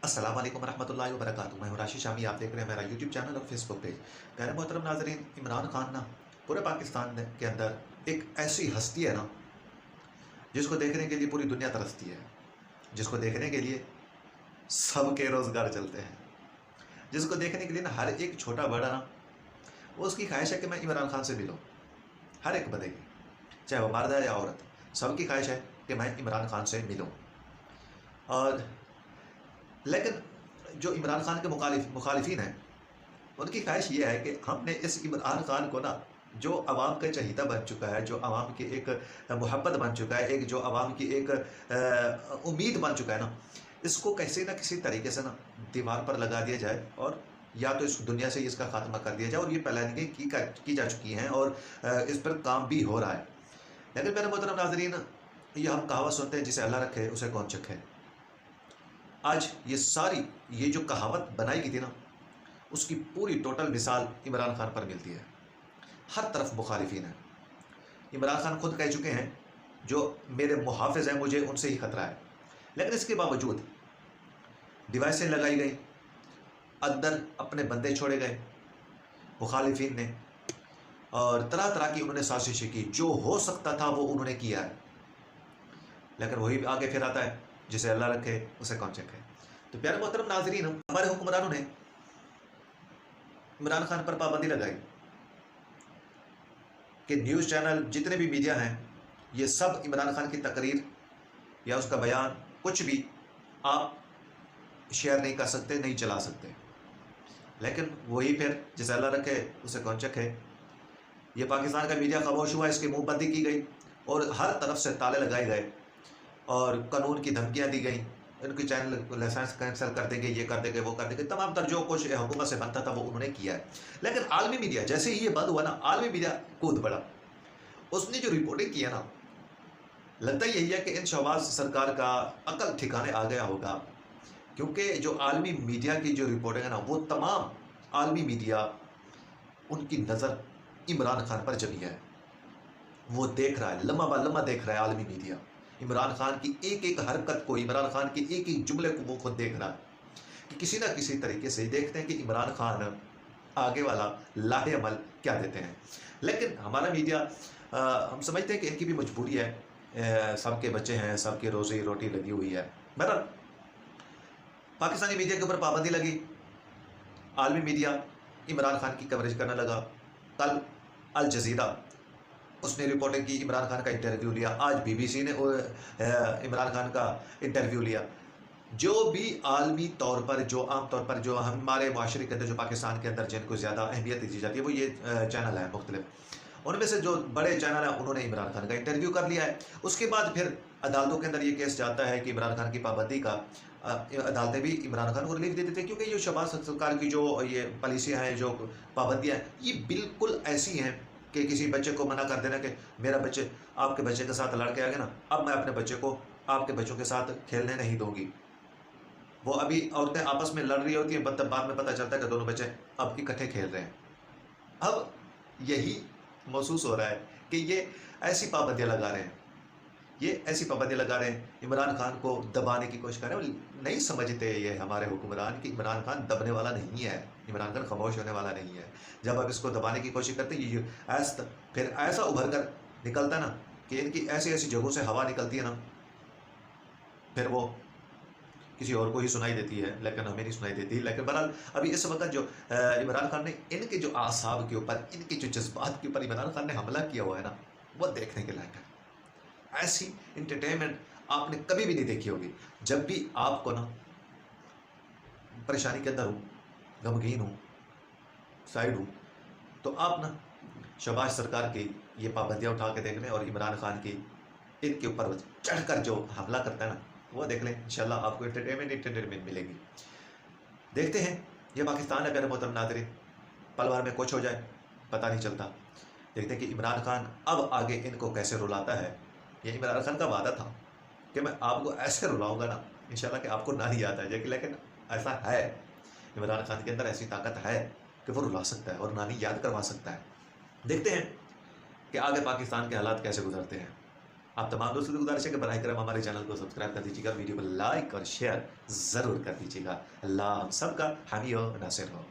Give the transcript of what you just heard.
अस्सलाम वालेकुम रहमतुल्लाहि व बरकातुहू। मैं हूं राशि शामी, आप देख रहे हैं मेरा यूट्यूब चैनल और फेसबुक पेज। गैर मोहतरम नाजरीन, इमरान खान ना पूरे पाकिस्तान के अंदर एक ऐसी हस्ती है ना जिसको देखने के लिए पूरी दुनिया तरसती है, जिसको देखने के लिए सबके रोज़गार चलते हैं, जिसको देखने के लिए ना हर एक छोटा बड़ा ना वो उसकी ख्वाहिश है कि मैं इमरान खान से मिलूँ। हर एक बंदे की, चाहे वो मर्द है या औरत, सबकी ख्वाहिश है कि मैं इमरान खान से मिलूँ। और लेकिन जो इमरान खान के मुखालिफिन हैं, उनकी ख्वाहिश ये है कि हमने इस इमरान खान को ना, जो आवाम का चहीता बन चुका है, जो आवाम की एक मोहब्बत बन चुका है, एक जो आवाम की एक उम्मीद बन चुका है ना, इसको कैसे ना किसी तरीके से ना दीवार पर लगा दिया जाए और या तो इस दुनिया से ही इसका खात्मा कर दिया जाए। और ये प्लानिंगें की जा चुकी हैं और इस पर काम भी हो रहा है। लेकिन मेरे मोहतरम नाज़रीन, ये हम कहावत सुनते हैं, जिसे अल्लाह रखे उसे कौन चखे। आज ये जो कहावत बनाई गई थी ना, उसकी पूरी टोटल मिसाल इमरान खान पर मिलती है। हर तरफ मुखालिफिन है। इमरान खान खुद कह चुके हैं, जो मेरे मुहाफिज हैं मुझे उनसे ही खतरा है। लेकिन इसके बावजूद डिवाइसें लगाई गई, अंदर अपने बंदे छोड़े गए मुखालिफिन ने, और तरह तरह की उन्होंने साजिशें की। जो हो सकता था वो उन्होंने किया है। लेकिन वही आगे फिर आता है, जिसे अल्लाह रखे उसे कौन चखे। तो प्यारे मोहतरम नाजरीन, हमारे हुक्मरानों ने इमरान खान पर पाबंदी लगाई कि न्यूज़ चैनल जितने भी मीडिया हैं, ये सब इमरान खान की तकरीर या उसका बयान कुछ भी आप शेयर नहीं कर सकते, नहीं चला सकते। लेकिन वही फिर, जिसे अल्लाह रखे उसे कौन चखे, ये पाकिस्तान का मीडिया खामोश हुआ, इसकी मुंहबंदी की गई और हर तरफ से ताले लगाए गए और कानून की धमकियां दी गई। इनके चैनल लाइसेंस कैंसिल कर देंगे, ये कर देंगे, वो कर देंगे, तमाम तर जो कुछ हुकूमत से बनता था वो उन्होंने किया है। लेकिन आलमी मीडिया, जैसे ही ये बंद हुआ ना, आलमी मीडिया कूद पड़ा। उसने जो रिपोर्टिंग किया ना, लगता यही है कि इन शहबाज सरकार का अकल ठिकाने आ गया होगा। क्योंकि जो आलमी मीडिया की जो रिपोर्टिंग है ना, वो तमाम आलमी मीडिया, उनकी नज़र इमरान खान पर जमी है। वो देख रहा है, लम्हा ब लम्हा देख रहा है आलमी मीडिया। इमरान खान की एक एक हरकत को, इमरान खान के एक एक जुमले को वो खुद देख रहा है कि किसी ना किसी तरीके से देखते हैं कि इमरान खान आगे वाला लाहेअमल क्या देते हैं। लेकिन हमारा मीडिया, हम समझते हैं कि इनकी भी मजबूरी है, सबके बच्चे हैं, सबके रोज़ी रोटी लगी हुई है। बहरहाल पाकिस्तानी मीडिया के ऊपर पाबंदी लगी, आलमी मीडिया इमरान खान की कवरेज करने लगा। कल अल जज़ीरा उसने रिपोर्टिंग की, इमरान खान का इंटरव्यू लिया। आज बीबीसी ने इमरान खान का इंटरव्यू लिया। जो भी आलमी तौर पर, जो आम तौर पर जो हमारे माशरे के अंदर, जो पाकिस्तान के अंदर जिनको ज़्यादा अहमियत दी जाती है, वो ये चैनल है मुख्तलिफ। उनमें से जो बड़े चैनल हैं, उन्होंने इमरान खान का इंटरव्यू कर लिया है। उसके बाद फिर अदालतों के अंदर ये केस जाता है कि इमरान खान की पाबंदी का, अदालतें भी इमरान खान को रिलीफ दे देती हैं। क्योंकि ये शहबाज सरकार की जो ये पॉलिसियाँ हैं, जो पाबंदियाँ हैं, ये बिल्कुल ऐसी हैं कि किसी बच्चे को मना कर देना कि मेरा बच्चे आपके बच्चे के साथ लड़के आ गए ना, अब मैं अपने बच्चे को आपके बच्चों के साथ खेलने नहीं दूंगी। वो अभी औरतें आपस में लड़ रही होती हैं, बाद में पता चलता है कि दोनों बच्चे अब इकट्ठे खेल रहे हैं। अब यही महसूस हो रहा है कि ये ऐसी पाबंदियाँ लगा रहे हैं, इमरान खान को दबाने की कोशिश कर रहे हैं। नहीं समझते ये हमारे हुक्मरान कि इमरान खान दबने वाला नहीं है, इमरान खान खामोश होने वाला नहीं है। जब आप इसको दबाने की कोशिश करते हैं, फिर ऐसा उभर कर निकलता ना कि इनकी ऐसी ऐसी जगहों से हवा निकलती है ना, फिर वो किसी और को ही सुनाई देती है, लेकिन हमें नहीं सुनाई देती। लेकिन बहरहाल अभी इस वक्त जो इमरान खान ने, इनके जो आसाब के ऊपर, इनके जो जज्बात के ऊपर इमरान खान ने हमला किया हुआ है ना, वो देखने के लायक है। ऐसी इंटरटेनमेंट आपने कभी भी नहीं देखी होगी। जब भी आपको ना परेशानी के अंदर हो, गमगीन हो, साइड हो, तो आप ना शहबाज सरकार की ये पाबंदियाँ उठा के देख लें और इमरान खान की इनके ऊपर चढ़कर जो हमला करता है ना, वो देख लें। इंशाल्लाह आपको एंटरटेनमेंट मिलेगी। देखते हैं, ये पाकिस्तान है प्यारे मोहतरम नाज़रीन, पल भर में कुछ हो जाए पता नहीं चलता। देखते हैं कि इमरान खान अब आगे इनको कैसे रुलाता है। ये इमरान खान का वादा था कि मैं आपको ऐसे रुलाऊंगा ना, इंशाल्लाह कि आपको ना ही याद आ जाएगी। लेकिन ऐसा है, इमरान खान के अंदर ऐसी ताकत है कि वो रुला सकता है और नानी याद करवा सकता है। देखते हैं कि आगे पाकिस्तान के हालात कैसे गुजरते हैं। آپ تمام دوستوں سے گزارش ہے کہ براہ کرم ہمارے چینل کو سبسکرائب کر دیجیے گا، ویڈیو کو لائک اور شیئر ضرور کر دیجیے گا۔ اللہ ہم سب کا حامی و ناصر ہو۔